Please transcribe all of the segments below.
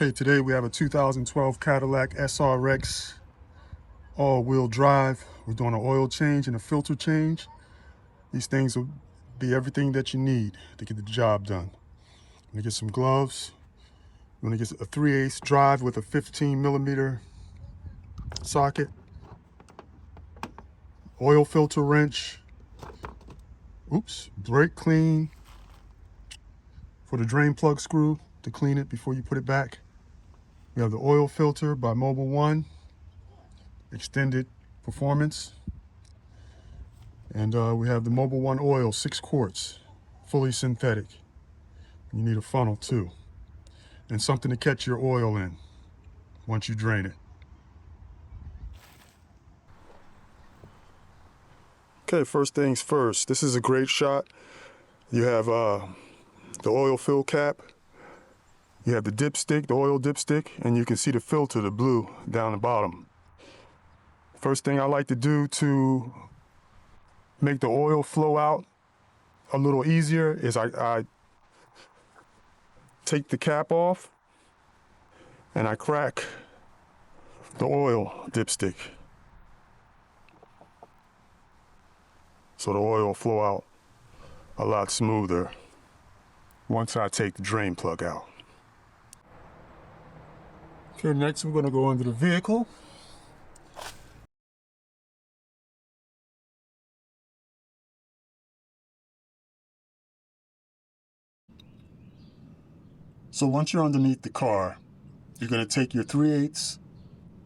Okay, today we have a 2012 Cadillac SRX all-wheel drive. We're doing an oil change and a filter change. These things will be everything that you need to get the job done. I'm gonna get some gloves. I'm gonna get a 3/8 drive with a 15mm socket, oil filter wrench, brake clean for the drain plug screw to clean it before you put it back. We have the oil filter by Mobil 1, extended performance. And we have the Mobil 1 oil, 6 quarts, fully synthetic. You need a funnel too, and something to catch your oil in once you drain it. Okay, first things first, this is a great shot. You have the oil fill cap, you have the dipstick, the oil dipstick, and you can see the filter, the blue, down the bottom. First thing I like to do to make the oil flow out a little easier is I take the cap off and I crack the oil dipstick so the oil will flow out a lot smoother once I take the drain plug out. Okay, next we're going to go into the vehicle. So once you're underneath the car, you're going to take your 3/8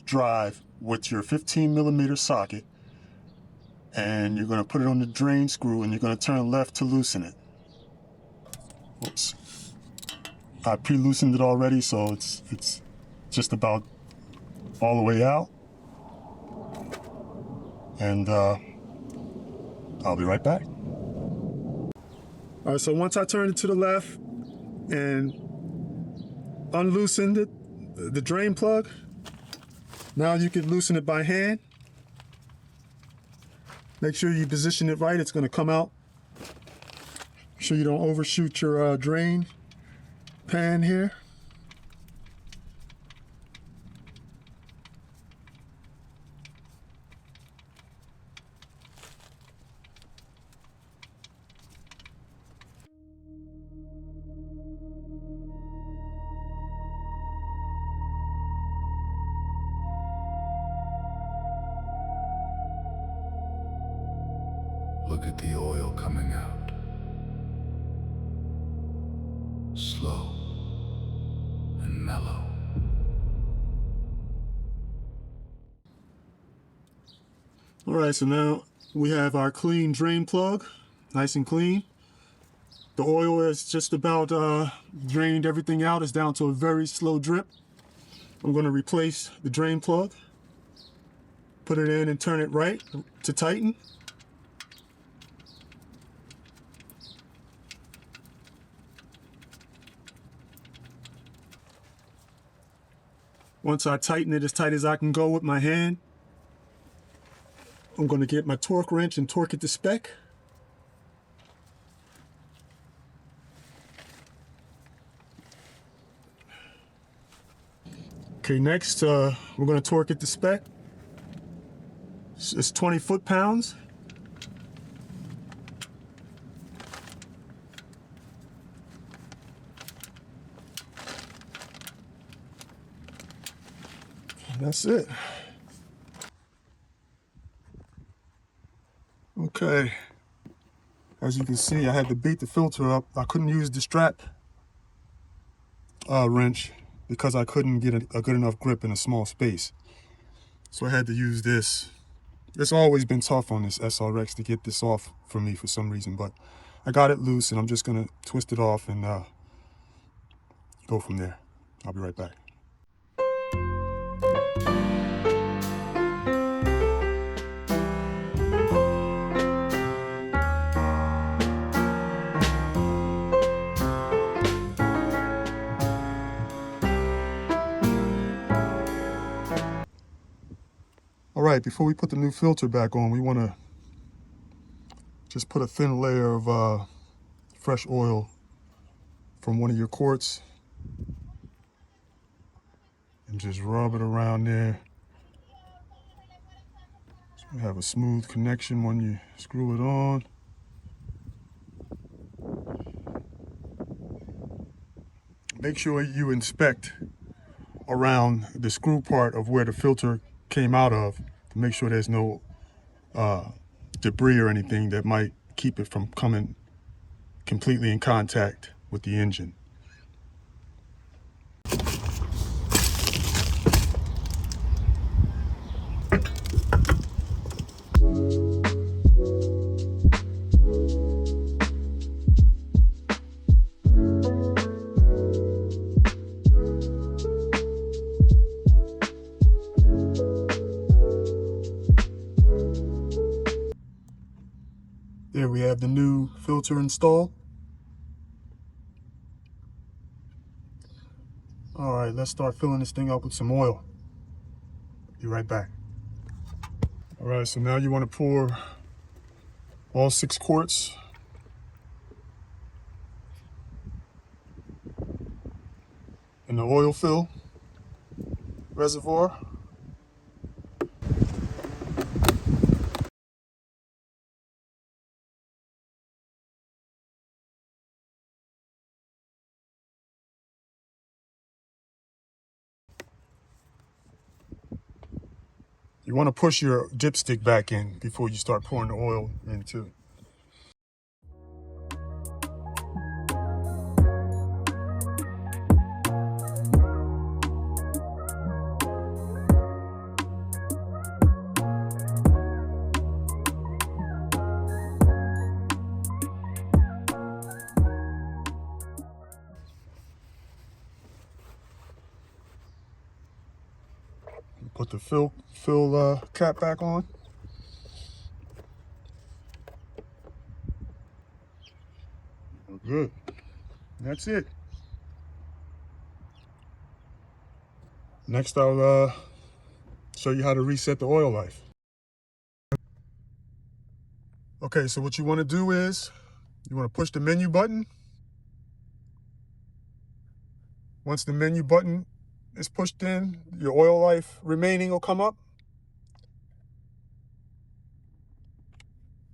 drive with your 15mm socket and you're going to put it on the drain screw and you're going to turn left to loosen it. Oops. I pre-loosened it already, so it's just about all the way out. And I'll be right back. All right, so once I turned it to the left and unloosened it, the drain plug, now you can loosen it by hand. Make sure you position it right, it's going to come out. Make sure you don't overshoot your drain pan here. Look at the oil coming out. Slow and mellow. All right, so now we have our clean drain plug, nice and clean. The oil is just about drained everything out. It's down to a very slow drip. I'm going to replace the drain plug, put it in and turn it right to tighten. Once I tighten it as tight as I can go with my hand, I'm going to get my torque wrench and torque it to spec. Okay, next we're going to torque it to spec. It's 20 foot-pounds. That's it. Okay, as you can see, I had to beat the filter up. I couldn't use the strap wrench because I couldn't get a good enough grip in a small space. So I had to use this. It's always been tough on this SRX to get this off for me for some reason, but I got it loose and I'm just gonna twist it off and go from there. I'll be right back. All right, before we put the new filter back on, we want to just put a thin layer of fresh oil from one of your quarts and just rub it around there. So you have a smooth connection when you screw it on. Make sure you inspect around the screw part of where the filter came out of to make sure there's no debris or anything that might keep it from coming completely in contact with the engine. There we have the new filter installed. All right, let's start filling this thing up with some oil. Be right back. All right, so now you want to pour all 6 quarts in the oil fill reservoir. You want to push your dipstick back in before you start pouring the oil in too. Put the fill cap back on. Good. That's it. Next, I'll show you how to reset the oil life. Okay, so what you want to do is you want to push the menu button. Once the menu button is pushed in, your oil life remaining will come up.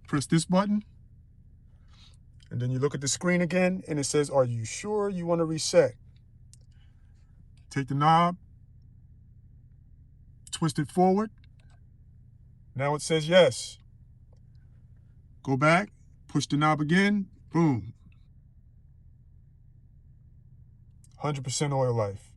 Press this button, and then you look at the screen again, and it says, are you sure you want to reset? Take the knob, twist it forward. Now it says yes. Go back, push the knob again, boom. 100% oil life.